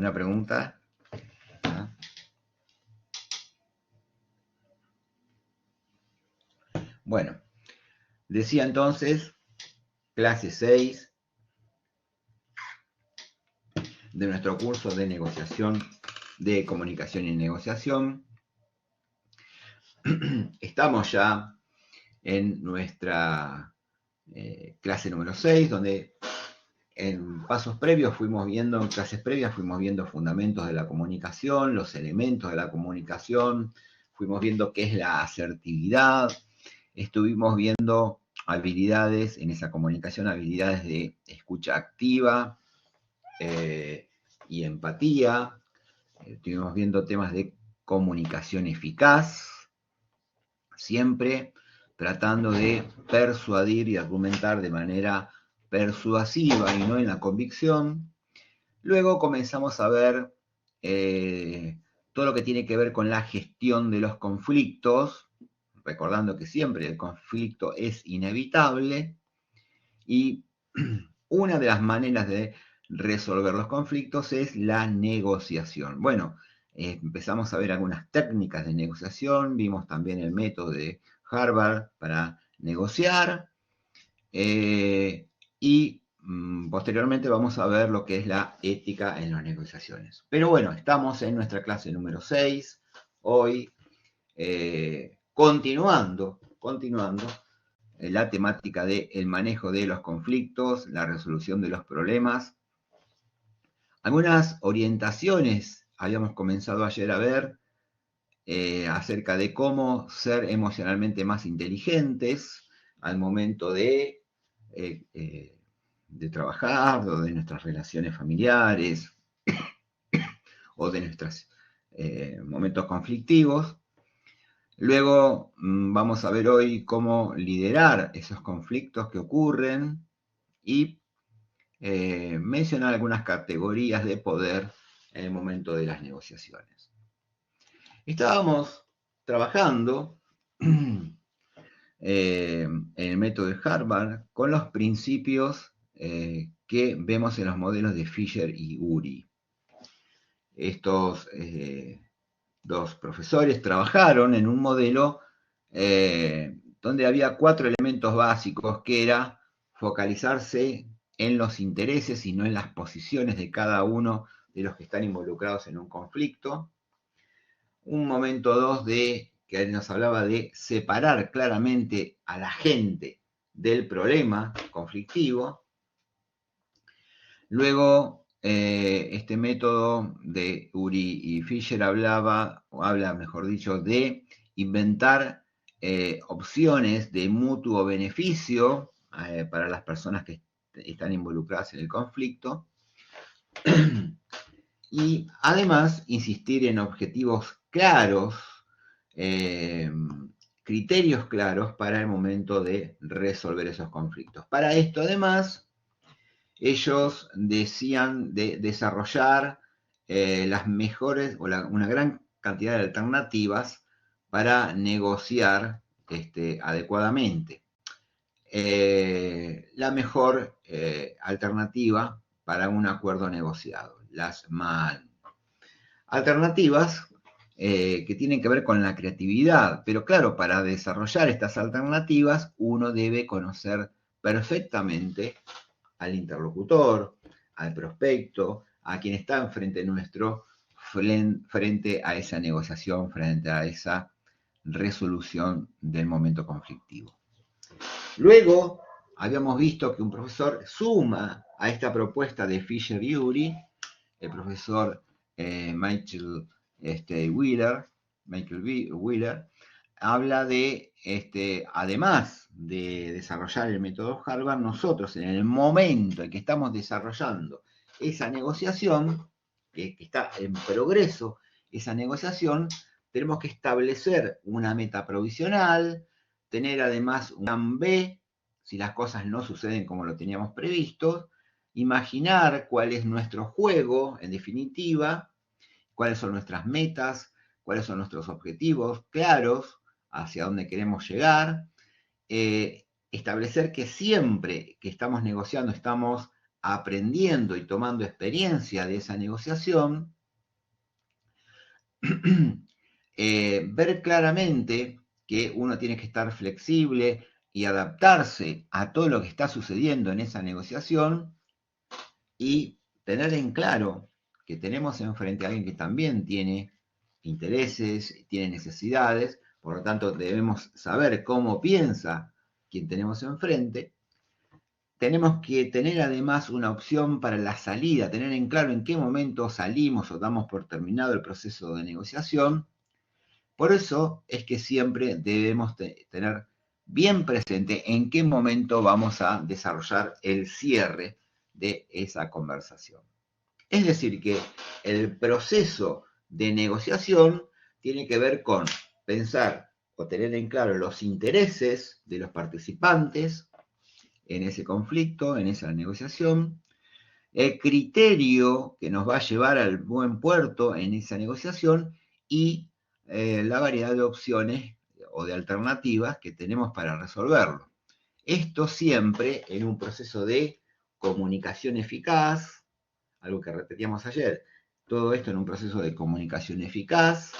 ¿Alguna pregunta? ¿Ah? Bueno, decía entonces, clase 6 de nuestro curso de negociación, de comunicación y negociación. Estamos ya en nuestra clase número 6, donde en pasos previos en clases previas fuimos viendo fundamentos de la comunicación, los elementos de la comunicación, fuimos viendo qué es la asertividad, estuvimos viendo habilidades en esa comunicación, habilidades de escucha activa y empatía, estuvimos viendo temas de comunicación eficaz, siempre tratando de persuadir y argumentar de manera persuasiva y no en la convicción. Luego comenzamos a ver todo lo que tiene que ver con la gestión de los conflictos, recordando que siempre el conflicto es inevitable y una de las maneras de resolver los conflictos es la negociación. Bueno, empezamos a ver algunas técnicas de negociación, vimos también el método de Harvard para negociar y posteriormente vamos a ver lo que es la ética en las negociaciones. Pero bueno, estamos en nuestra clase número 6, hoy continuando la temática del manejo de los conflictos, la resolución de los problemas. Algunas orientaciones habíamos comenzado ayer a ver acerca de cómo ser emocionalmente más inteligentes al momento de trabajar o de nuestras relaciones familiares o de nuestros momentos conflictivos. Luego vamos a ver hoy cómo liderar esos conflictos que ocurren y mencionar algunas categorías de poder en el momento de las negociaciones. Estábamos trabajando en el método de Harvard con los principios que vemos en los modelos de Fisher y Uri. Estos dos profesores trabajaron en un modelo donde había 4 elementos básicos, que era focalizarse en los intereses y no en las posiciones de cada uno de los que están involucrados en un conflicto. Un momento 2 que nos hablaba de separar claramente a la gente del problema conflictivo. Luego, este método de Uri y Fisher habla, mejor dicho, de inventar opciones de mutuo beneficio para las personas que están involucradas en el conflicto. Y además, insistir en objetivos claros, criterios claros para el momento de resolver esos conflictos. Para esto, además, ellos decían de desarrollar las mejores o una gran cantidad de alternativas para negociar adecuadamente. La mejor alternativa para un acuerdo negociado, las MAN. Alternativas que tienen que ver con la creatividad, pero claro, para desarrollar estas alternativas uno debe conocer perfectamente al interlocutor, al prospecto, a quien está enfrente nuestro, frente a esa negociación, frente a esa resolución del momento conflictivo. Luego, habíamos visto que un profesor suma a esta propuesta de Fisher y Uri, el profesor Michael Wheeler, habla de, además de desarrollar el método Harvard, nosotros en el momento en que estamos desarrollando esa negociación, que está en progreso esa negociación, tenemos que establecer una meta provisional, tener además un plan B, si las cosas no suceden como lo teníamos previsto, imaginar cuál es nuestro juego, en definitiva, cuáles son nuestras metas, cuáles son nuestros objetivos claros, hacia dónde queremos llegar, establecer que siempre que estamos negociando estamos aprendiendo y tomando experiencia de esa negociación, ver claramente que uno tiene que estar flexible y adaptarse a todo lo que está sucediendo en esa negociación y tener en claro que tenemos enfrente a alguien que también tiene intereses, tiene necesidades, por lo tanto debemos saber cómo piensa quien tenemos enfrente. Tenemos que tener además una opción para la salida, tener en claro en qué momento salimos o damos por terminado el proceso de negociación. Por eso es que siempre debemos tener bien presente en qué momento vamos a desarrollar el cierre de esa conversación. Es decir, que el proceso de negociación tiene que ver con pensar o tener en claro los intereses de los participantes en ese conflicto, en esa negociación, el criterio que nos va a llevar al buen puerto en esa negociación y la variedad de opciones o de alternativas que tenemos para resolverlo. Esto siempre en un proceso de comunicación eficaz, algo que repetíamos ayer, todo esto en un proceso de comunicación eficaz,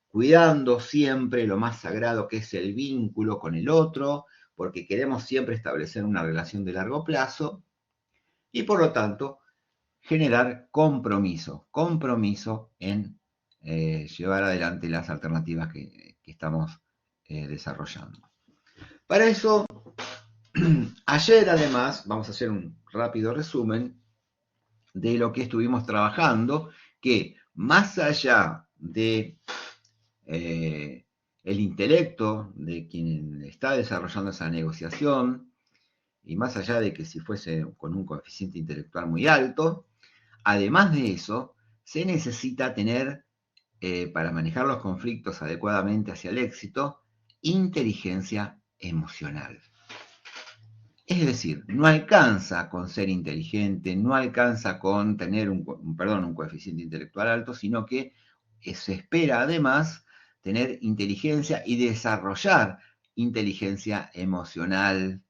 cuidando siempre lo más sagrado que es el vínculo con el otro, porque queremos siempre establecer una relación de largo plazo y por lo tanto generar compromiso en llevar adelante las alternativas que estamos desarrollando. Para eso, ayer además, vamos a hacer un rápido resumen de lo que estuvimos trabajando, que más allá de el intelecto de quien está desarrollando esa negociación, y más allá de que si fuese con un coeficiente intelectual muy alto, además de eso, se necesita tener, para manejar los conflictos adecuadamente hacia el éxito, inteligencia emocional. Es decir, no alcanza con ser inteligente, no alcanza con tener un coeficiente intelectual alto, sino que se espera además tener inteligencia y desarrollar inteligencia emocional.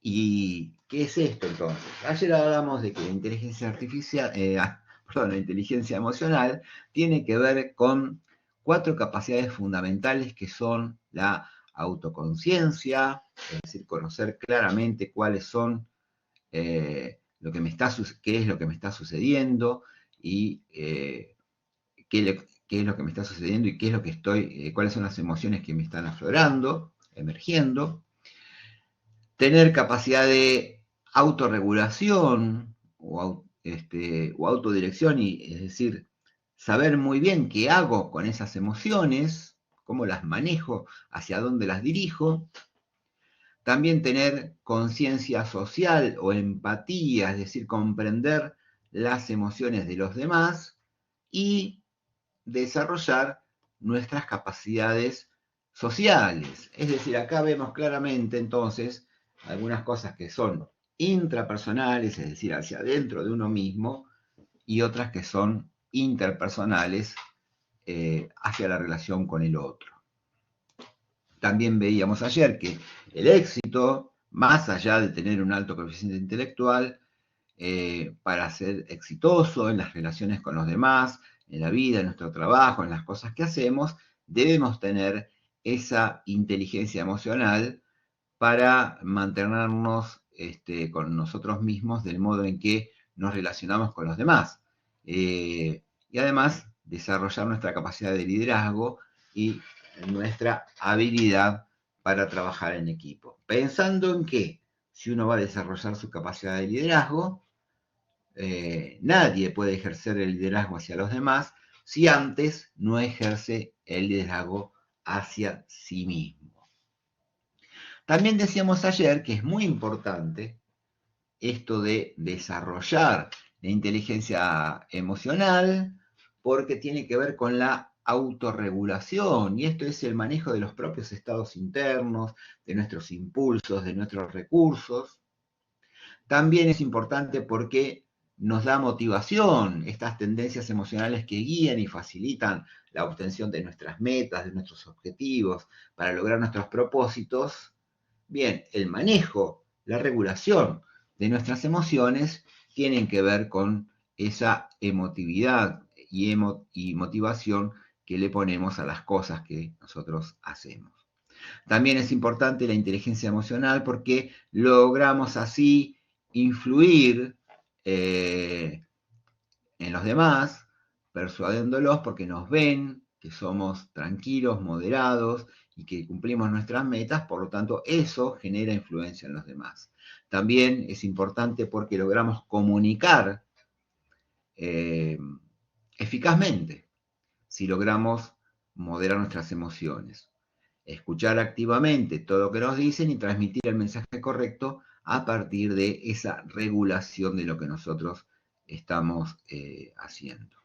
¿Y qué es esto entonces? Ayer hablamos de que la inteligencia artificial, la inteligencia emocional tiene que ver con 4 capacidades fundamentales que son la autoconciencia, es decir, conocer claramente cuáles son qué es lo que me está sucediendo y qué es lo que me está sucediendo y qué es lo que cuáles son las emociones que me están aflorando, emergiendo. Tener capacidad de autorregulación o autodirección, es decir, saber muy bien qué hago con esas emociones, cómo las manejo, hacia dónde las dirijo. También tener conciencia social o empatía, es decir, comprender las emociones de los demás y desarrollar nuestras capacidades sociales. Es decir, acá vemos claramente entonces algunas cosas que son intrapersonales, es decir, hacia adentro de uno mismo, y otras que son interpersonales, hacia la relación con el otro. También veíamos ayer que el éxito, más allá de tener un alto coeficiente intelectual, para ser exitoso en las relaciones con los demás, en la vida, en nuestro trabajo, en las cosas que hacemos, debemos tener esa inteligencia emocional para mantenernos con nosotros mismos del modo en que nos relacionamos con los demás. Y además desarrollar nuestra capacidad de liderazgo y nuestra habilidad para trabajar en equipo. Pensando en que si uno va a desarrollar su capacidad de liderazgo, nadie puede ejercer el liderazgo hacia los demás si antes no ejerce el liderazgo hacia sí mismo. También decíamos ayer que es muy importante esto de desarrollar la inteligencia emocional porque tiene que ver con la autorregulación y esto es el manejo de los propios estados internos, de nuestros impulsos, de nuestros recursos. También es importante porque nos da motivación, estas tendencias emocionales que guían y facilitan la obtención de nuestras metas, de nuestros objetivos, para lograr nuestros propósitos. Bien, el manejo, la regulación de nuestras emociones tienen que ver con esa emotividad y motivación que le ponemos a las cosas que nosotros hacemos. También es importante la inteligencia emocional porque logramos así influir en los demás, persuadiéndolos porque nos ven que somos tranquilos, moderados y que cumplimos nuestras metas, por lo tanto eso genera influencia en los demás. También es importante porque logramos comunicar eficazmente si logramos moderar nuestras emociones, escuchar activamente todo lo que nos dicen y transmitir el mensaje correcto a partir de esa regulación de lo que nosotros estamos haciendo.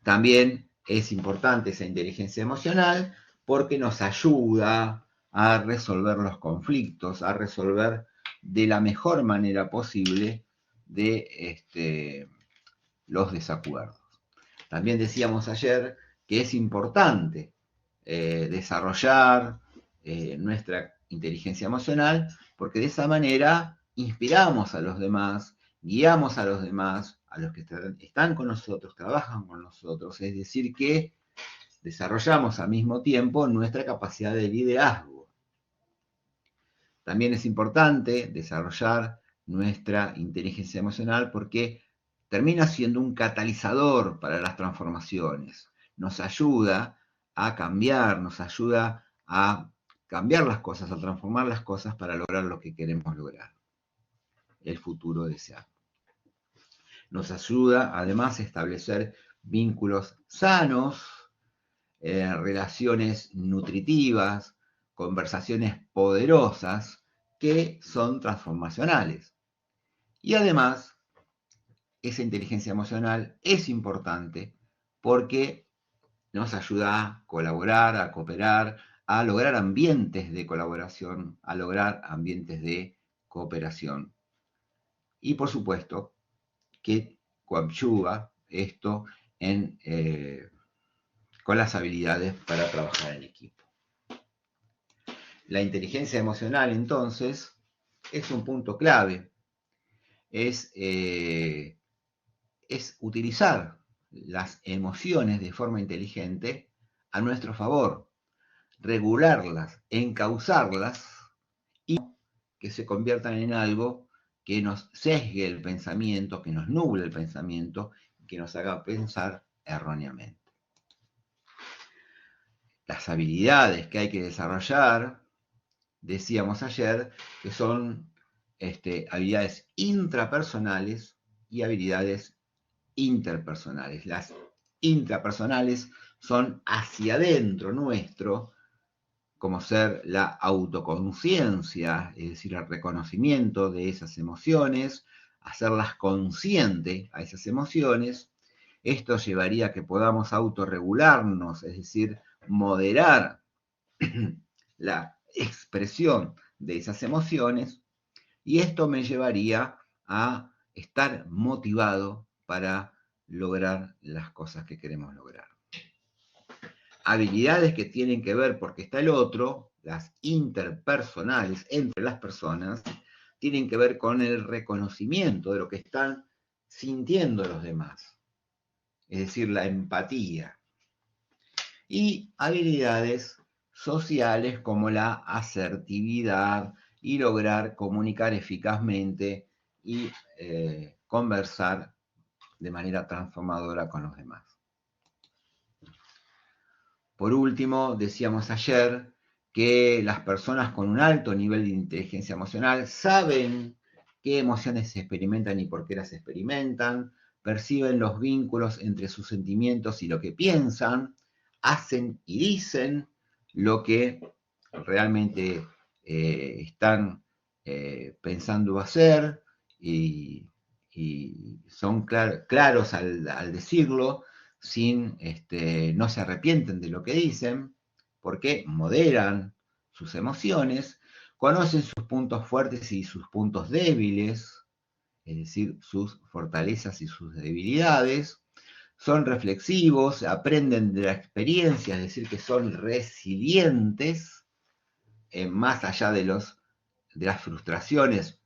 También es importante esa inteligencia emocional porque nos ayuda a resolver los conflictos, a resolver de la mejor manera posible los desacuerdos. También decíamos ayer que es importante desarrollar nuestra inteligencia emocional porque de esa manera inspiramos a los demás, guiamos a los demás, a los que están con nosotros, trabajan con nosotros, es decir, que desarrollamos al mismo tiempo nuestra capacidad de liderazgo. También es importante desarrollar nuestra inteligencia emocional porque termina siendo un catalizador para las transformaciones. Nos ayuda a cambiar, nos ayuda a cambiar las cosas, a transformar las cosas para lograr lo que queremos lograr, el futuro deseado. Nos ayuda además a establecer vínculos sanos, relaciones nutritivas, conversaciones poderosas que son transformacionales. Y además, esa inteligencia emocional es importante porque nos ayuda a colaborar, a cooperar, a lograr ambientes de colaboración, a lograr ambientes de cooperación. Y por supuesto que coadyuva esto con las habilidades para trabajar en equipo. La inteligencia emocional, entonces, es un punto clave. Es utilizar las emociones de forma inteligente a nuestro favor, regularlas, encauzarlas y que se conviertan en algo que nos sesgue el pensamiento, que nos nuble el pensamiento, que nos haga pensar erróneamente. Las habilidades que hay que desarrollar, decíamos ayer, que son habilidades intrapersonales y habilidades interpersonales. Las intrapersonales son hacia adentro nuestro, como ser la autoconciencia, es decir, el reconocimiento de esas emociones, hacerlas conscientes a esas emociones. Esto llevaría a que podamos autorregularnos, es decir, moderar la expresión de esas emociones, y esto me llevaría a estar motivado para lograr las cosas que queremos lograr. Habilidades que tienen que ver, porque está el otro, las interpersonales entre las personas, tienen que ver con el reconocimiento de lo que están sintiendo los demás, es decir, la empatía. Y habilidades sociales como la asertividad y lograr comunicar eficazmente y conversar de manera transformadora con los demás. Por último, decíamos ayer que las personas con un alto nivel de inteligencia emocional saben qué emociones se experimentan y por qué las experimentan, perciben los vínculos entre sus sentimientos y lo que piensan, hacen y dicen lo que realmente están pensando hacer y son claros al decirlo, no se arrepienten de lo que dicen, porque moderan sus emociones, conocen sus puntos fuertes y sus puntos débiles, es decir, sus fortalezas y sus debilidades, son reflexivos, aprenden de la experiencia, es decir, que son resilientes, más allá de las frustraciones,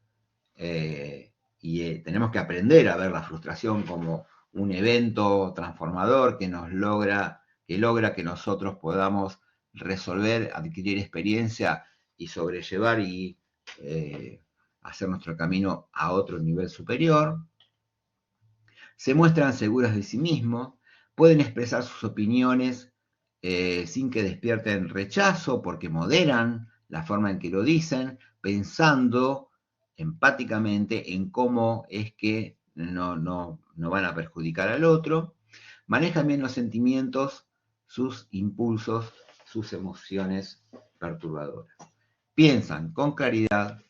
y tenemos que aprender a ver la frustración como un evento transformador que logra que nosotros podamos resolver, adquirir experiencia y sobrellevar y hacer nuestro camino a otro nivel superior. Se muestran seguras de sí mismos, pueden expresar sus opiniones sin que despierten rechazo porque moderan la forma en que lo dicen, pensando empáticamente en cómo es que no van a perjudicar al otro. Manejan bien los sentimientos, sus impulsos, sus emociones perturbadoras. Piensan con claridad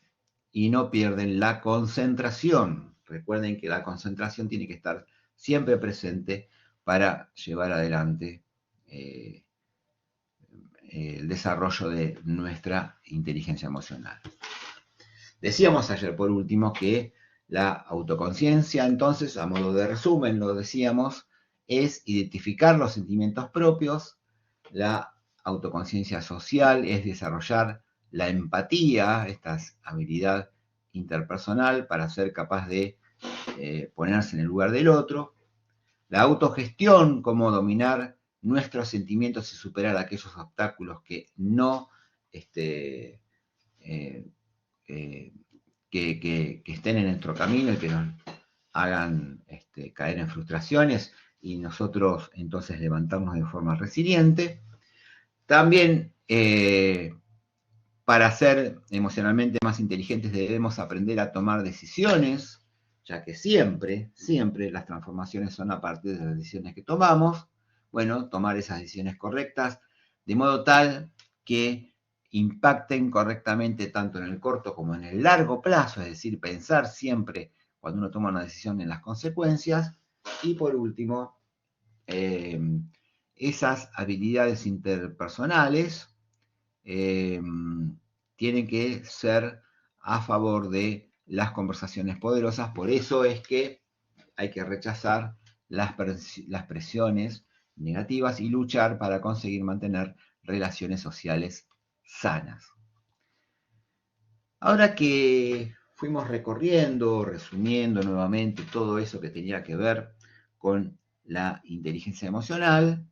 y no pierden la concentración. Recuerden que la concentración tiene que estar siempre presente para llevar adelante el desarrollo de nuestra inteligencia emocional. Decíamos ayer, por último, que la autoconciencia, entonces, a modo de resumen, lo decíamos, es identificar los sentimientos propios. La autoconciencia social es desarrollar la empatía, esta habilidad interpersonal para ser capaz de ponerse en el lugar del otro. La autogestión, como dominar nuestros sentimientos y superar aquellos obstáculos que no que estén en nuestro camino y que nos hagan caer en frustraciones y nosotros entonces levantarnos de forma resiliente. También para ser emocionalmente más inteligentes debemos aprender a tomar decisiones, ya que siempre las transformaciones son a partir de las decisiones que tomamos. Bueno, tomar esas decisiones correctas, de modo tal que impacten correctamente tanto en el corto como en el largo plazo, es decir, pensar siempre cuando uno toma una decisión en las consecuencias. Y por último, esas habilidades interpersonales tienen que ser a favor de las conversaciones poderosas. Por eso es que hay que rechazar las presiones negativas y luchar para conseguir mantener relaciones sociales sanas. Ahora que fuimos recorriendo, resumiendo nuevamente todo eso que tenía que ver con la inteligencia emocional,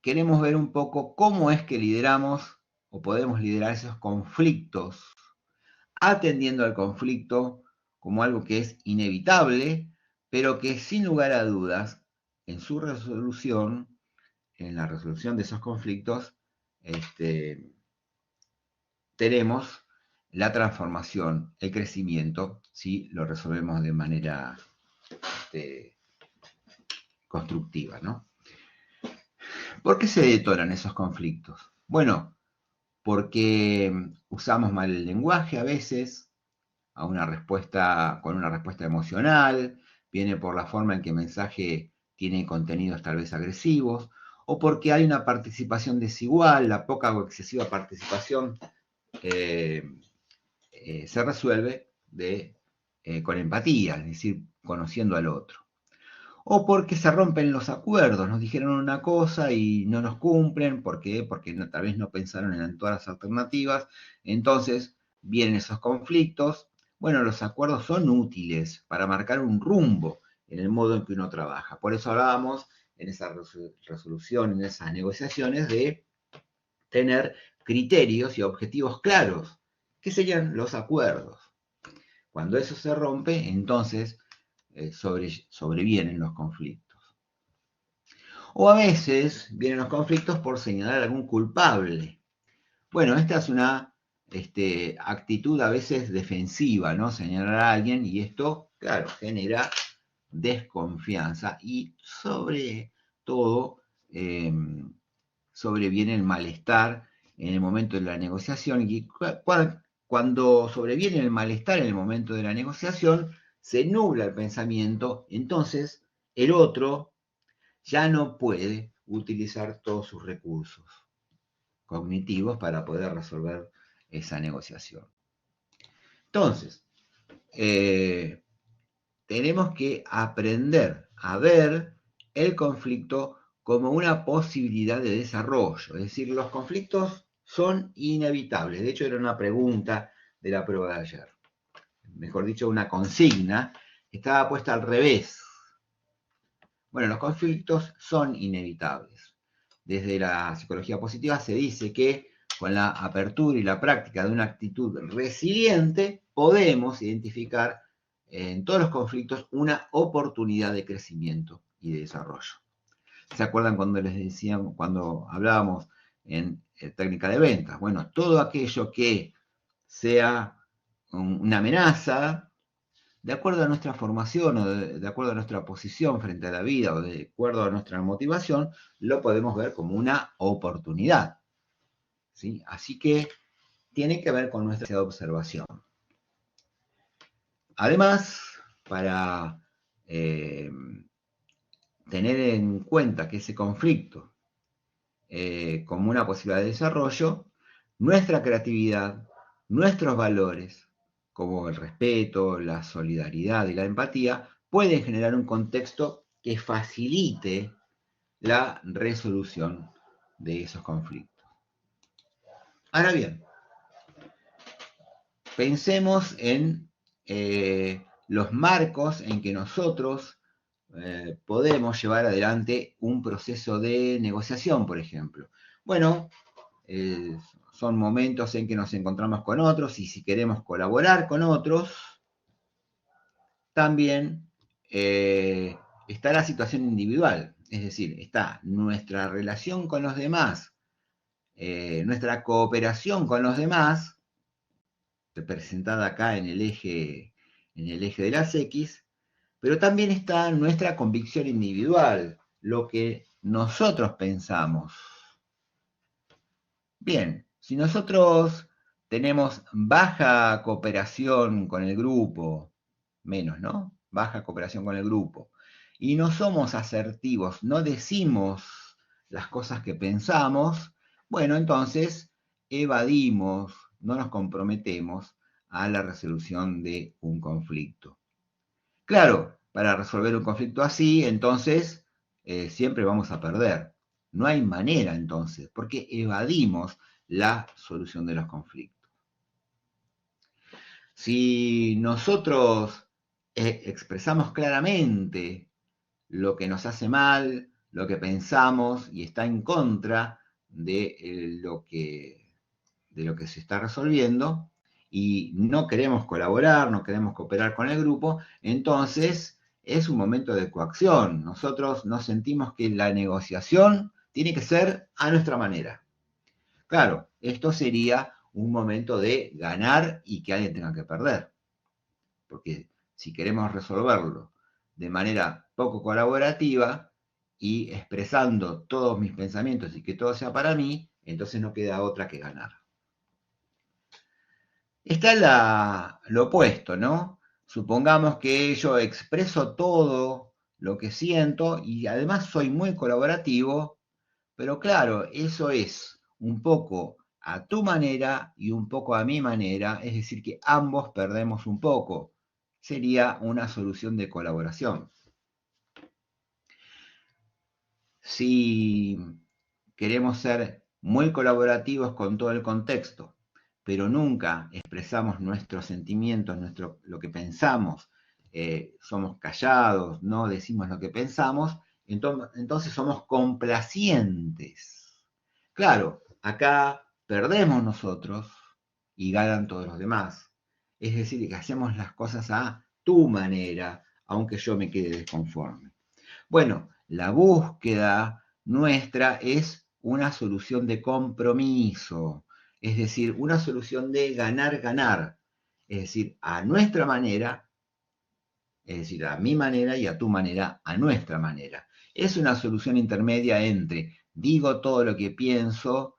queremos ver un poco cómo es que lideramos o podemos liderar esos conflictos, atendiendo al conflicto como algo que es inevitable, pero que sin lugar a dudas, en su resolución, en la resolución de esos conflictos, tenemos la transformación, el crecimiento, si lo resolvemos de manera constructiva, ¿no? ¿Por qué se detonan esos conflictos? Bueno, porque usamos mal el lenguaje a veces, con una respuesta emocional, viene por la forma en que el mensaje tiene contenidos tal vez agresivos, o porque hay una participación desigual, la poca o excesiva participación se resuelve con empatía, es decir, conociendo al otro. O porque se rompen los acuerdos, nos dijeron una cosa y no nos cumplen, ¿por qué? Porque tal vez no pensaron en todas las alternativas, entonces vienen esos conflictos. Bueno, los acuerdos son útiles para marcar un rumbo en el modo en que uno trabaja. Por eso hablábamos en esa resolución, en esas negociaciones, de tener criterios y objetivos claros, que serían los acuerdos. Cuando eso se rompe, entonces sobrevienen los conflictos. O a veces vienen los conflictos por señalar a algún culpable. Bueno, esta es una actitud a veces defensiva, ¿no? Señalar a alguien y esto, claro, genera desconfianza y sobre todo sobreviene el malestar en el momento de la negociación y cuando sobreviene el malestar en el momento de la negociación, se nubla el pensamiento, entonces el otro ya no puede utilizar todos sus recursos cognitivos para poder resolver esa negociación. Entonces, tenemos que aprender a ver el conflicto como una posibilidad de desarrollo. Es decir, los conflictos son inevitables. De hecho, era una pregunta de la prueba de ayer. mejor dicho, una consigna que estaba puesta al revés. Bueno, los conflictos son inevitables. Desde la psicología positiva se dice que con la apertura y la práctica de una actitud resiliente podemos identificar en todos los conflictos una oportunidad de crecimiento y de desarrollo. ¿Se acuerdan cuando les decíamos, cuando hablábamos en técnica de ventas? Bueno, todo aquello que sea una amenaza, de acuerdo a nuestra formación o de acuerdo a nuestra posición frente a la vida o de acuerdo a nuestra motivación, lo podemos ver como una oportunidad. ¿Sí? Así que tiene que ver con nuestra observación. Además, para tener en cuenta que ese conflicto como una posibilidad de desarrollo, nuestra creatividad, nuestros valores, como el respeto, la solidaridad y la empatía, pueden generar un contexto que facilite la resolución de esos conflictos. Ahora bien, pensemos en los marcos en que nosotros podemos llevar adelante un proceso de negociación, por ejemplo. Bueno, son momentos en que nos encontramos con otros y si queremos colaborar con otros, también está la situación individual, es decir, está nuestra relación con los demás, nuestra cooperación con los demás, representada acá en el eje de las X, pero también está nuestra convicción individual, lo que nosotros pensamos. Bien, si nosotros tenemos baja cooperación con el grupo, menos, ¿no? Baja cooperación con el grupo, y no somos asertivos, no decimos las cosas que pensamos, bueno, entonces evadimos, no nos comprometemos a la resolución de un conflicto. Claro, para resolver un conflicto así, entonces siempre vamos a perder. No hay manera entonces, porque evadimos la solución de los conflictos. Si nosotros expresamos claramente lo que nos hace mal, lo que pensamos y está en contra de lo que se está resolviendo y no queremos colaborar, no queremos cooperar con el grupo, entonces es un momento de coacción. Nosotros nos sentimos que la negociación tiene que ser a nuestra manera. Claro, esto sería un momento de ganar y que alguien tenga que perder. Porque si queremos resolverlo de manera poco colaborativa y expresando todos mis pensamientos y que todo sea para mí, entonces no queda otra que ganar. Está lo opuesto, ¿no? Supongamos que yo expreso todo lo que siento y además soy muy colaborativo, pero claro, eso es un poco a tu manera y un poco a mi manera, es decir, que ambos perdemos un poco. Sería una solución de colaboración. Si queremos ser muy colaborativos con todo el contexto, pero nunca expresamos nuestros sentimientos, lo que pensamos, somos callados, no decimos lo que pensamos, entonces somos complacientes. Claro, acá perdemos nosotros y ganan todos los demás. Es decir, que hacemos las cosas a tu manera, aunque yo me quede desconforme. Bueno, la búsqueda nuestra es una solución de compromiso, es decir, una solución de ganar-ganar, es decir, a nuestra manera, es decir, a mi manera y a tu manera, a nuestra manera. Es una solución intermedia entre digo todo lo que pienso,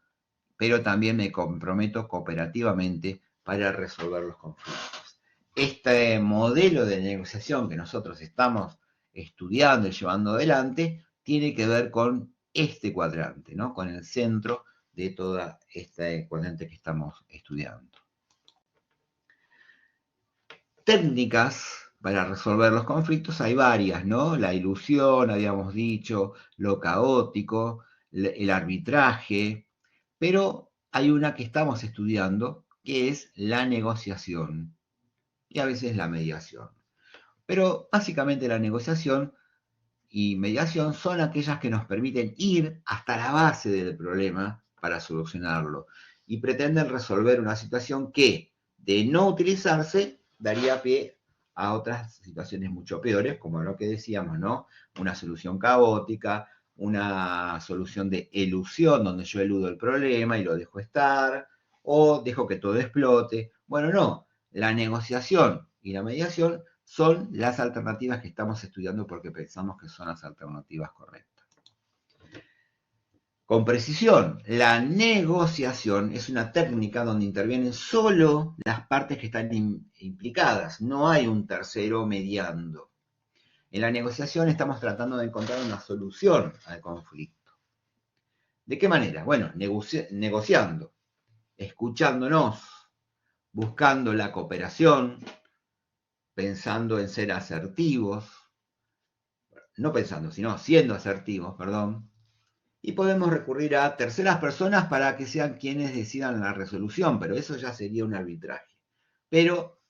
pero también me comprometo cooperativamente para resolver los conflictos. Este modelo de negociación que nosotros estamos estudiando y llevando adelante tiene que ver con este cuadrante, ¿no? Con el centro de toda este cuadrante que estamos estudiando. Técnicas para resolver los conflictos hay varias, ¿no? La ilusión, habíamos dicho, lo caótico, el arbitraje, pero hay una que estamos estudiando que es la negociación. y a veces la mediación. Pero básicamente la negociación y mediación son aquellas que nos permiten ir hasta la base del problema para solucionarlo y pretenden resolver una situación que, de no utilizarse, daría pie a otras situaciones mucho peores, como lo que decíamos, ¿no? Una solución caótica, una solución de elusión, donde yo eludo el problema y lo dejo estar, o dejo que todo explote. Bueno, no, la negociación y la mediación son las alternativas que estamos estudiando porque pensamos que son las alternativas correctas. Con precisión, la negociación es una técnica donde intervienen solo las partes que están implicadas, no hay un tercero mediando. En la negociación estamos tratando de encontrar una solución al conflicto. ¿De qué manera? Bueno, negociando, escuchándonos, buscando la cooperación, pensando en ser asertivos, no pensando, sino siendo asertivos, perdón, y podemos recurrir a terceras personas para que sean quienes decidan la resolución, pero eso ya sería un arbitraje. Pero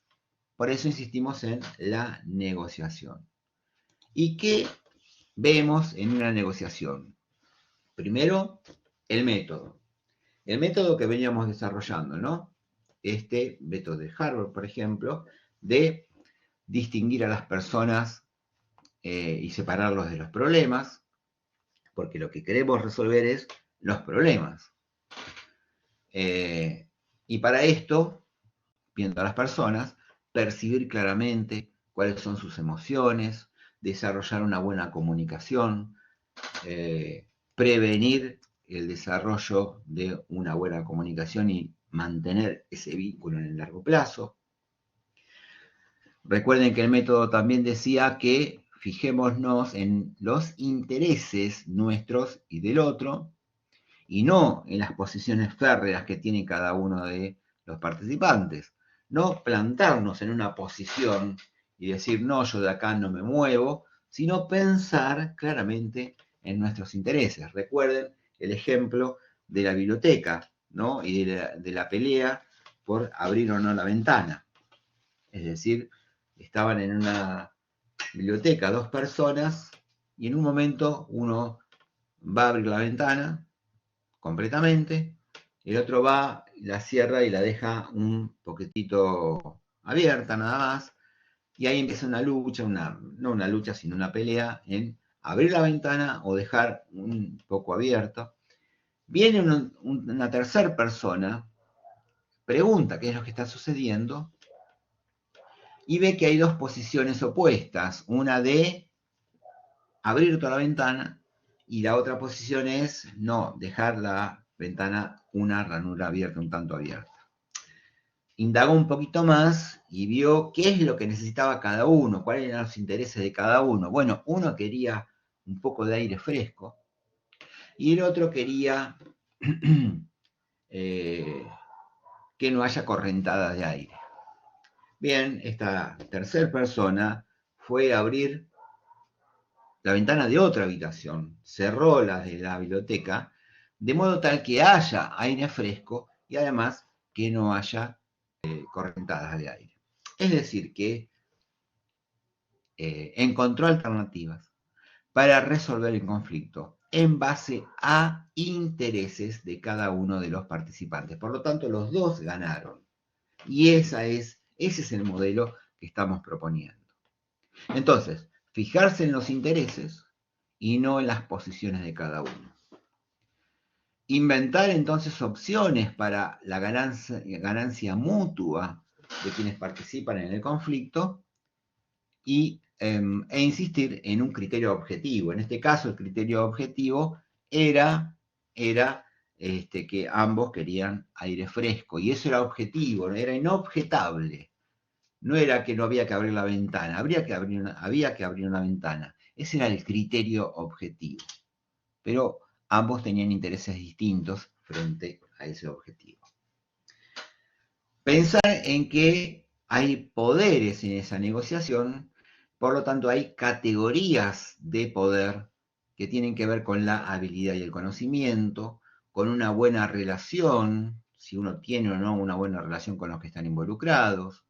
por eso insistimos en la negociación. ¿Y qué vemos en una negociación? Primero, el método. El método que veníamos desarrollando, ¿no? Este método de Harvard, por ejemplo, de distinguir a las personas y separarlos de los problemas, porque lo que queremos resolver es los problemas. Y para esto, viendo a las personas, percibir claramente cuáles son sus emociones, desarrollar una buena comunicación, prevenir el desarrollo de una buena comunicación y mantener ese vínculo en el largo plazo. Recuerden que el método también decía que fijémonos en los intereses nuestros y del otro, y no en las posiciones férreas que tiene cada uno de los participantes. No plantarnos en una posición y decir, no, yo de acá no me muevo, sino pensar claramente en nuestros intereses. Recuerden el ejemplo de la biblioteca, ¿no? Y de la pelea por abrir o no la ventana. Es decir, estaban en una biblioteca dos personas y en un momento uno va a abrir la ventana completamente, el otro va, la cierra y la deja un poquitito abierta nada más, y ahí empieza una lucha, no una lucha, sino una pelea en abrir la ventana o dejar un poco abierto. Viene una tercera persona, pregunta qué es lo que está sucediendo, y ve que hay dos posiciones opuestas, una de abrir toda la ventana y la otra posición es no, dejar la ventana una ranura abierta, un tanto abierta. Indagó un poquito más y vio qué es lo que necesitaba cada uno, cuáles eran los intereses de cada uno. Bueno, uno quería un poco de aire fresco y el otro quería que no haya correntadas de aire. Bien, esta tercera persona fue a abrir la ventana de otra habitación, cerró la de la biblioteca, de modo tal que haya aire fresco y además que no haya correntadas de aire. Es decir, que encontró alternativas para resolver el conflicto en base a intereses de cada uno de los participantes. Por lo tanto, los dos ganaron. Y ese es el modelo que estamos proponiendo. Entonces, fijarse en los intereses y no en las posiciones de cada uno. Inventar entonces opciones para la ganancia mutua de quienes participan en el conflicto e insistir en un criterio objetivo. En este caso, el criterio objetivo era que ambos querían aire fresco, y eso era objetivo, era inobjetable. No era que no había que abrir la ventana, había que abrir una ventana. Ese era el criterio objetivo. Pero ambos tenían intereses distintos frente a ese objetivo. Pensar en que hay poderes en esa negociación, por lo tanto hay categorías de poder que tienen que ver con la habilidad y el conocimiento, con una buena relación, si uno tiene o no una buena relación con los que están involucrados,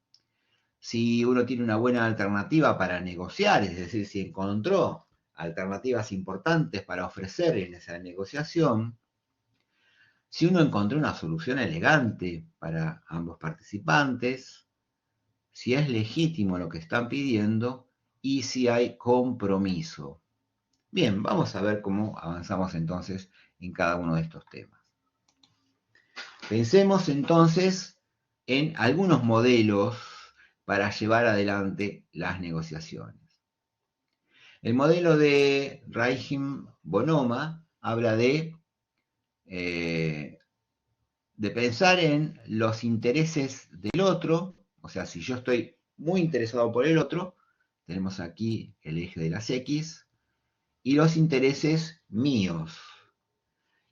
si uno tiene una buena alternativa para negociar, es decir, si encontró alternativas importantes para ofrecer en esa negociación, si uno encontró una solución elegante para ambos participantes, si es legítimo lo que están pidiendo y si hay compromiso. Bien, vamos a ver cómo avanzamos entonces en cada uno de estos temas. Pensemos entonces en algunos modelos para llevar adelante las negociaciones. El modelo de Reichim-Bonoma habla de pensar en los intereses del otro, o sea, si yo estoy muy interesado por el otro, tenemos aquí el eje de las X, y los intereses míos.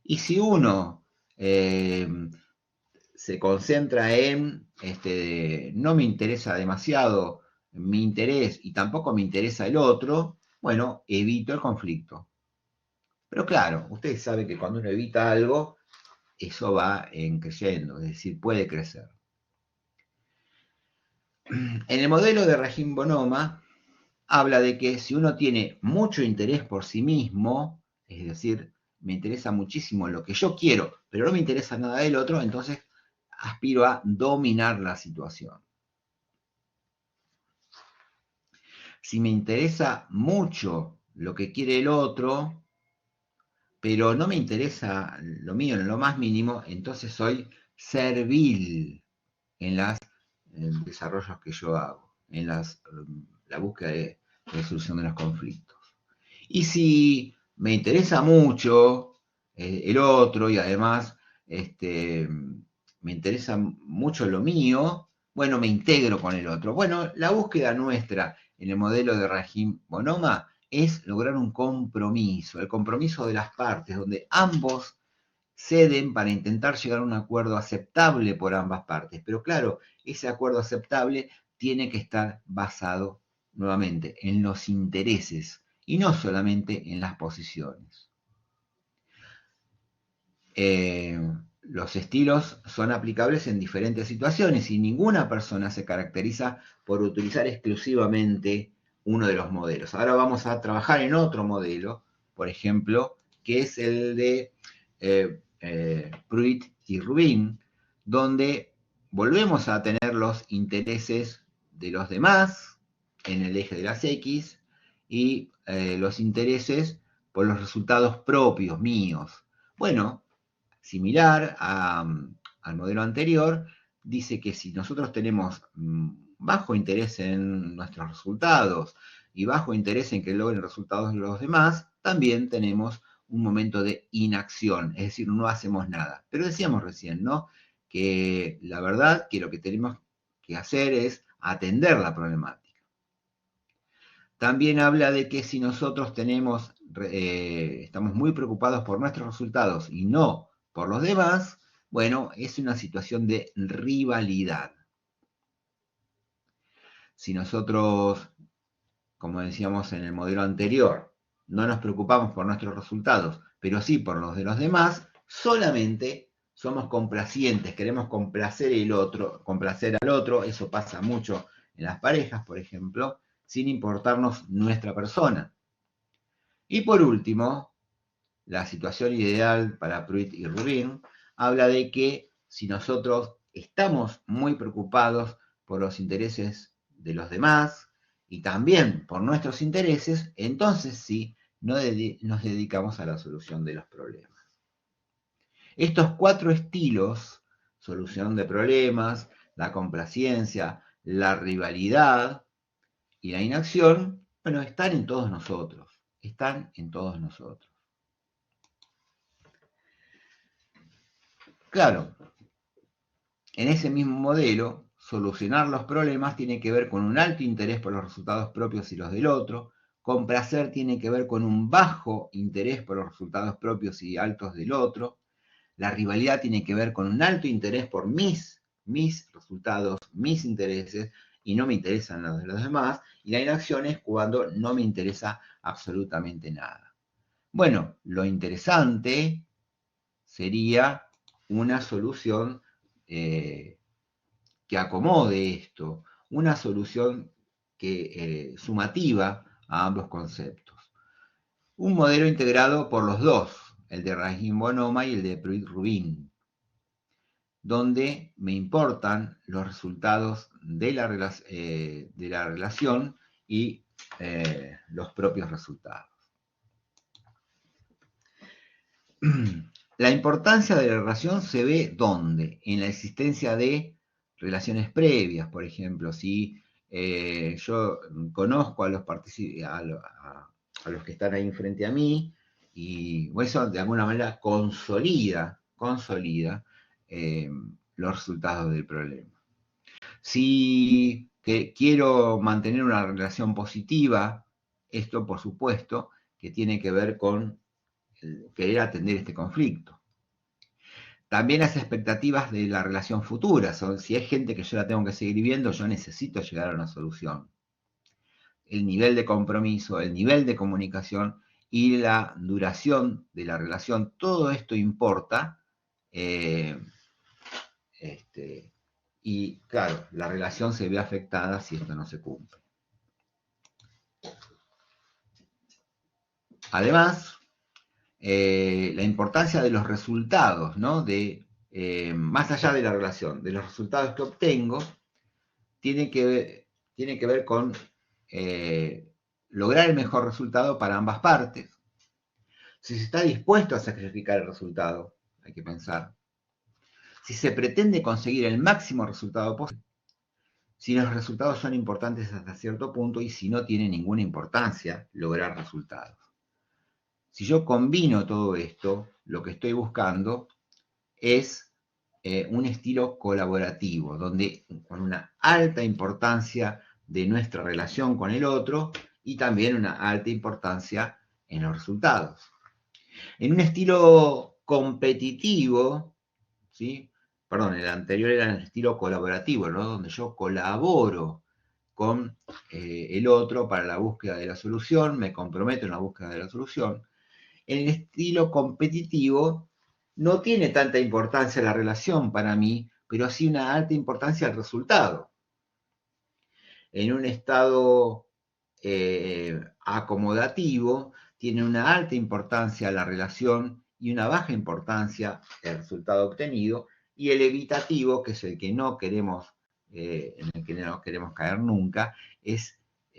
Y si uno se concentra en, no me interesa demasiado mi interés y tampoco me interesa el otro, bueno, evito el conflicto. Pero claro, ustedes saben que cuando uno evita algo, eso va creciendo, es decir, puede crecer. En el modelo de Regín Bonoma, habla de que si uno tiene mucho interés por sí mismo, es decir, me interesa muchísimo lo que yo quiero, pero no me interesa nada del otro, entonces aspiro a dominar la situación. Si me interesa mucho lo que quiere el otro, pero no me interesa lo mío en lo más mínimo, entonces soy servil en los desarrollos que yo hago, en la búsqueda de resolución de los conflictos. Y si me interesa mucho el otro y además me interesa mucho lo mío, bueno, me integro con el otro. Bueno, la búsqueda nuestra en el modelo de Rahim Bonoma es lograr un compromiso, el compromiso de las partes, donde ambos ceden para intentar llegar a un acuerdo aceptable por ambas partes. Pero claro, ese acuerdo aceptable tiene que estar basado nuevamente en los intereses y no solamente en las posiciones. Los estilos son aplicables en diferentes situaciones y ninguna persona se caracteriza por utilizar exclusivamente uno de los modelos. Ahora vamos a trabajar en otro modelo, por ejemplo, que es el de Pruitt y Rubin, donde volvemos a tener los intereses de los demás en el eje de las X y los intereses por los resultados propios, míos. Bueno, similar al modelo anterior, dice que si nosotros tenemos bajo interés en nuestros resultados y bajo interés en que logren resultados los demás, también tenemos un momento de inacción, es decir, no hacemos nada. Pero decíamos recién, ¿no? Que la verdad que lo que tenemos que hacer es atender la problemática. También habla de que si nosotros estamos muy preocupados por nuestros resultados y no por los demás, bueno, es una situación de rivalidad. Si nosotros, como decíamos en el modelo anterior, no nos preocupamos por nuestros resultados, pero sí por los de los demás, solamente somos complacientes, queremos complacer al otro, eso pasa mucho en las parejas, por ejemplo, sin importarnos nuestra persona. Y por último, la situación ideal para Pruitt y Rubin habla de que si nosotros estamos muy preocupados por los intereses de los demás y también por nuestros intereses, entonces sí nos dedicamos a la solución de los problemas. Estos 4 estilos, solución de problemas, la complacencia, la rivalidad y la inacción, bueno, están en todos nosotros, están en todos nosotros. Claro, en ese mismo modelo, solucionar los problemas tiene que ver con un alto interés por los resultados propios y los del otro, complacer tiene que ver con un bajo interés por los resultados propios y altos del otro, la rivalidad tiene que ver con un alto interés por mis resultados, mis intereses, y no me interesan los de los demás, y la inacción es cuando no me interesa absolutamente nada. Bueno, lo interesante sería una solución que acomode esto, una solución sumativa a ambos conceptos. Un modelo integrado por los dos, el de Rahim-Bonomi y el de Pruitt-Rubin, donde me importan los resultados de la relación y los propios resultados. La importancia de la relación se ve ¿dónde? En la existencia de relaciones previas, por ejemplo, si yo conozco a los que están ahí frente a mí, y eso de alguna manera consolida los resultados del problema. Si quiero mantener una relación positiva, esto por supuesto que tiene que ver con querer atender este conflicto. También las expectativas de la relación futura, si hay gente que yo la tengo que seguir viendo, yo necesito llegar a una solución. El nivel de compromiso, el nivel de comunicación y la duración de la relación, todo esto importa. Y claro, la relación se ve afectada si esto no se cumple. Además, la importancia de los resultados, ¿no? Más allá de la relación, de los resultados que obtengo, tiene que ver con lograr el mejor resultado para ambas partes. Si se está dispuesto a sacrificar el resultado, hay que pensar. Si se pretende conseguir el máximo resultado posible, si los resultados son importantes hasta cierto punto y si no tiene ninguna importancia lograr resultados. Si yo combino todo esto, lo que estoy buscando es un estilo colaborativo, donde con una alta importancia de nuestra relación con el otro y también una alta importancia en los resultados. En un estilo competitivo, ¿sí? Perdón, el anterior era el estilo colaborativo, ¿no? Donde yo colaboro con el otro para la búsqueda de la solución, me comprometo en la búsqueda de la solución. En el estilo competitivo no tiene tanta importancia la relación para mí, pero sí una alta importancia el resultado. En un estado acomodativo tiene una alta importancia la relación y una baja importancia el resultado obtenido, y el evitativo, que es el que no queremos, en el que no queremos caer nunca, es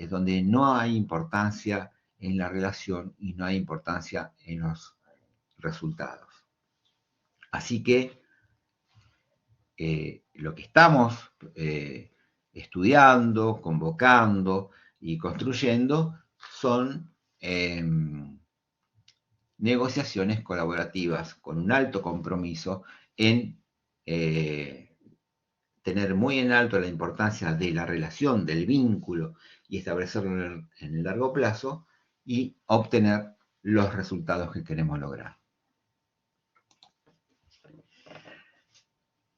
donde no hay importancia en la relación y no hay importancia en los resultados. Así que lo que estamos estudiando, convocando y construyendo son negociaciones colaborativas con un alto compromiso en tener muy en alto la importancia de la relación, del vínculo y establecerlo en el largo plazo y obtener los resultados que queremos lograr.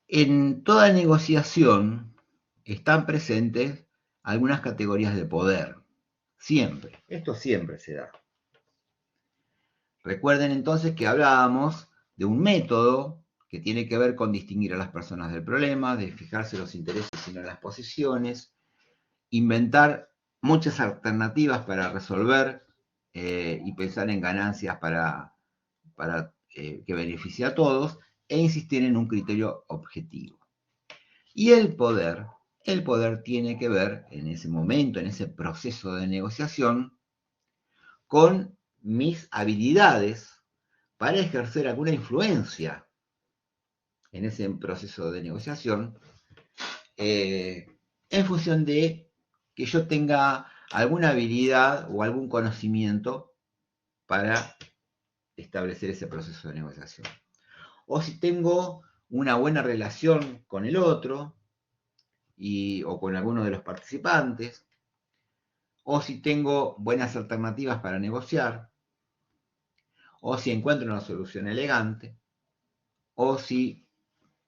En toda negociación están presentes algunas categorías de poder. Siempre. Esto siempre se da. Recuerden entonces que hablábamos de un método que tiene que ver con distinguir a las personas del problema, de fijarse los intereses y no las posiciones, inventar muchas alternativas para resolver y pensar en ganancias para que beneficie a todos, e insistir en un criterio objetivo. Y el poder tiene que ver en ese momento, en ese proceso de negociación, con mis habilidades para ejercer alguna influencia en ese proceso de negociación, en función de que yo tenga alguna habilidad o algún conocimiento para establecer ese proceso de negociación. O si tengo una buena relación con el otro o con alguno de los participantes, o si tengo buenas alternativas para negociar, o si encuentro una solución elegante, o si,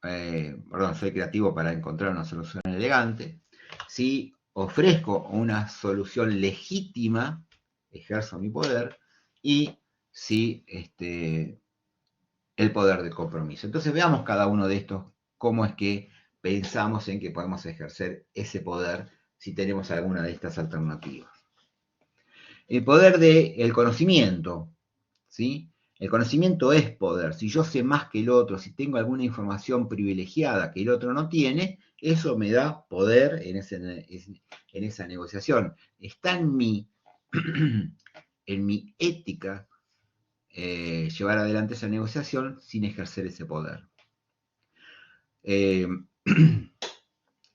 soy creativo para encontrar una solución elegante, si ofrezco una solución legítima, ejerzo mi poder, y si el poder del compromiso. Entonces veamos cada uno de estos, cómo es que pensamos en que podemos ejercer ese poder si tenemos alguna de estas alternativas. El poder del conocimiento, ¿sí? El conocimiento es poder. Si yo sé más que el otro, si tengo alguna información privilegiada que el otro no tiene, eso me da poder en esa negociación. Está en mi ética llevar adelante esa negociación sin ejercer ese poder.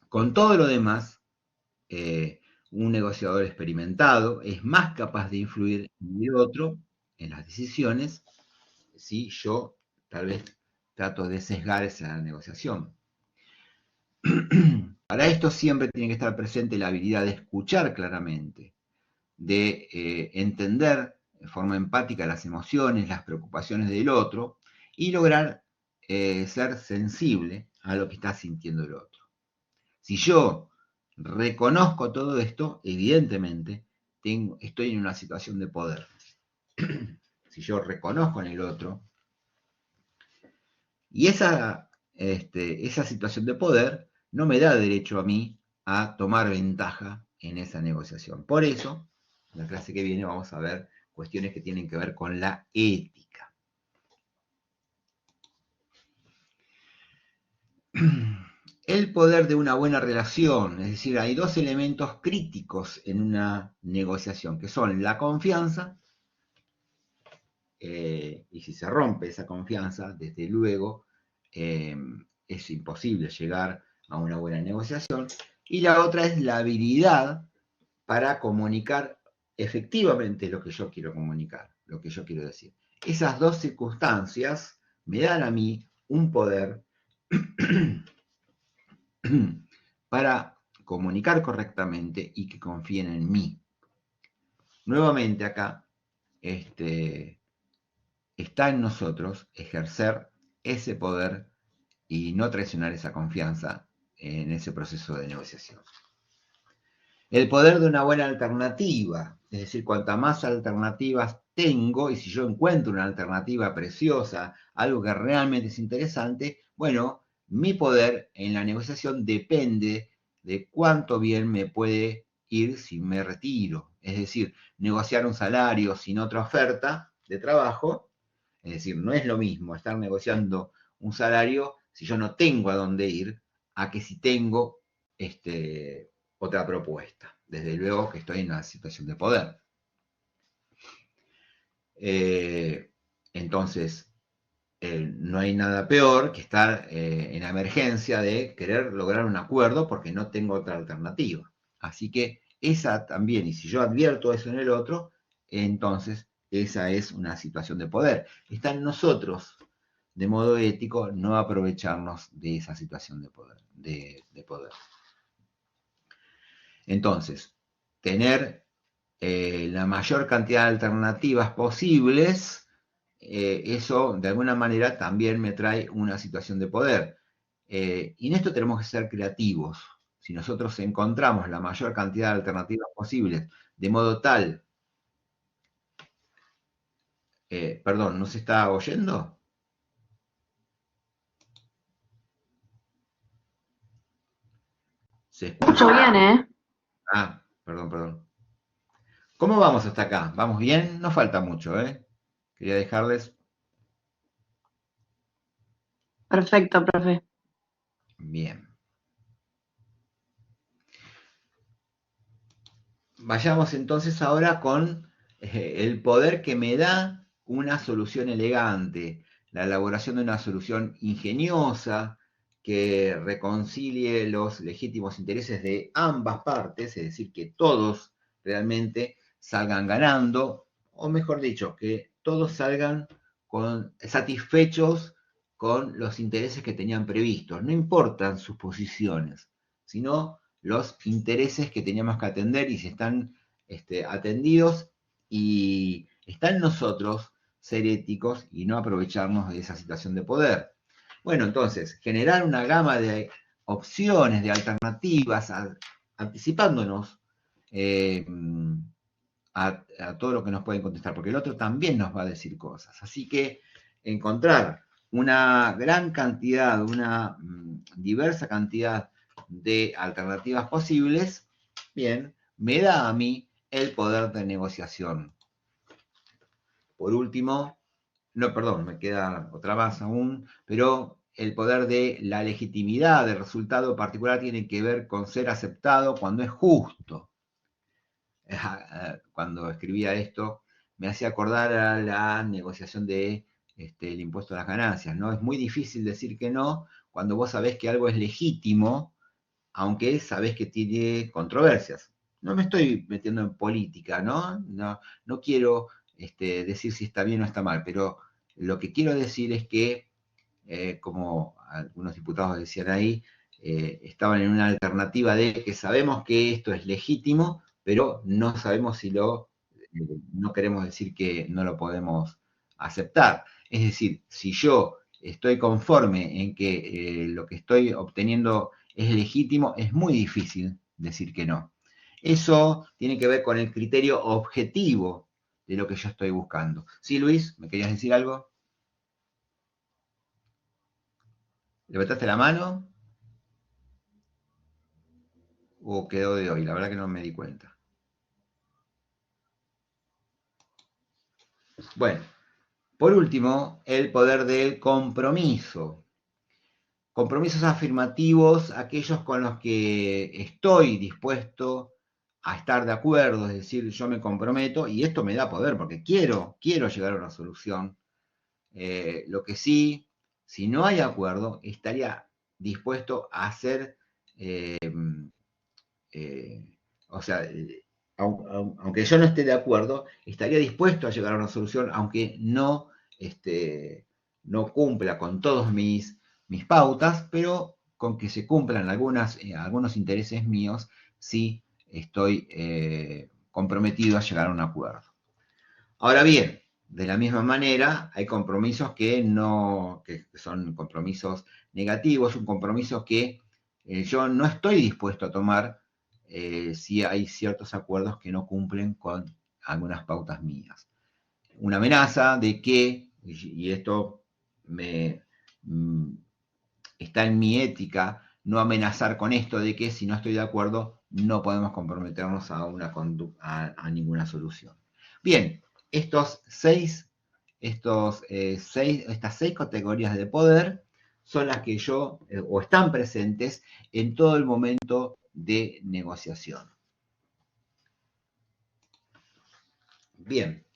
Con todo lo demás, un negociador experimentado es más capaz de influir en el otro, en las decisiones, si yo tal vez trato de sesgar esa negociación. Para esto siempre tiene que estar presente la habilidad de escuchar claramente, de entender de forma empática las emociones, las preocupaciones del otro y lograr ser sensible a lo que está sintiendo el otro. Si yo reconozco todo esto, evidentemente estoy en una situación de poder. Si yo reconozco en el otro, y esa situación de poder no me da derecho a mí a tomar ventaja en esa negociación. Por eso, en la clase que viene vamos a ver cuestiones que tienen que ver con la ética. El poder de una buena relación, es decir, hay dos elementos críticos en una negociación, que son la confianza, y si se rompe esa confianza, desde luego es imposible llegar a una buena negociación, y la otra es la habilidad para comunicar efectivamente lo que yo quiero comunicar, lo que yo quiero decir. Esas dos circunstancias me dan a mí un poder para comunicar correctamente y que confíen en mí. Nuevamente acá, está en nosotros ejercer ese poder y no traicionar esa confianza en ese proceso de negociación. El poder de una buena alternativa, es decir, cuanta más alternativas tengo, y si yo encuentro una alternativa preciosa, algo que realmente es interesante, bueno, mi poder en la negociación depende de cuánto bien me puede ir si me retiro. Es decir, negociar un salario sin otra oferta de trabajo, es decir, no es lo mismo estar negociando un salario si yo no tengo a dónde ir, a que si tengo otra propuesta. Desde luego que estoy en una situación de poder. Entonces, no hay nada peor que estar en la emergencia de querer lograr un acuerdo porque no tengo otra alternativa. Así que esa también, y si yo advierto eso en el otro, entonces esa es una situación de poder. Está en nosotros, de modo ético, no aprovecharnos de esa situación de poder. Entonces, tener la mayor cantidad de alternativas posibles, eso de alguna manera también me trae una situación de poder. Y en esto tenemos que ser creativos. Si nosotros encontramos la mayor cantidad de alternativas posibles, de modo tal... perdón, ¿no se está oyendo? ¿Se escucha? Escucho bien, ¿eh? Ah, perdón. ¿Cómo vamos hasta acá? ¿Vamos bien? No falta mucho, ¿eh? Quería dejarles... Perfecto, profe. Bien. Vayamos entonces ahora con el poder que me da una solución elegante, la elaboración de una solución ingeniosa que reconcilie los legítimos intereses de ambas partes, es decir, que todos realmente salgan ganando, o mejor dicho, que todos salgan satisfechos con los intereses que tenían previstos. No importan sus posiciones, sino los intereses que teníamos que atender y si están atendidos, y está en nosotros ser éticos y no aprovecharnos de esa situación de poder. Bueno, entonces, generar una gama de opciones, de alternativas, anticipándonos a todo lo que nos pueden contestar, porque el otro también nos va a decir cosas. Así que encontrar una gran cantidad, una diversa cantidad de alternativas posibles, bien, me da a mí el poder de negociación. Por último, no, perdón, me queda otra más aún, pero el poder de la legitimidad del resultado particular tiene que ver con ser aceptado cuando es justo. Cuando escribía esto, me hacía acordar a la negociación de el impuesto a las ganancias, ¿no? Es muy difícil decir que no cuando vos sabés que algo es legítimo, aunque sabés que tiene controversias. No me estoy metiendo en política, ¿no? No quiero decir si está bien o está mal, pero lo que quiero decir es que, como algunos diputados decían ahí, estaban en una alternativa de que sabemos que esto es legítimo, pero no sabemos si no queremos decir que no lo podemos aceptar. Es decir, si yo estoy conforme en que lo que estoy obteniendo es legítimo, es muy difícil decir que no. Eso tiene que ver con el criterio objetivo de lo que yo estoy buscando. ¿Sí, Luis? ¿Me querías decir algo? ¿Levantaste la mano o quedó de hoy? La verdad que no me di cuenta. Bueno, por último, el poder del compromiso. Compromisos afirmativos, aquellos con los que estoy dispuesto a estar de acuerdo, es decir, yo me comprometo y esto me da poder porque quiero llegar a una solución. Lo que sí, si no hay acuerdo, estaría dispuesto a hacer, eh, eh, o sea, aunque yo no esté de acuerdo, estaría dispuesto a llegar a una solución, aunque no cumpla con todos mis pautas, pero con que se cumplan algunos intereses míos, sí estoy comprometido a llegar a un acuerdo. Ahora bien, de la misma manera, hay compromisos que son compromisos negativos, un compromiso que yo no estoy dispuesto a tomar si hay ciertos acuerdos que no cumplen con algunas pautas mías. Una amenaza de que, y esto está en mi ética, no amenazar con esto de que si no estoy de acuerdo no podemos comprometernos a ninguna solución. Bien, estas seis categorías de poder son las que o están presentes en todo el momento de negociación. Bien.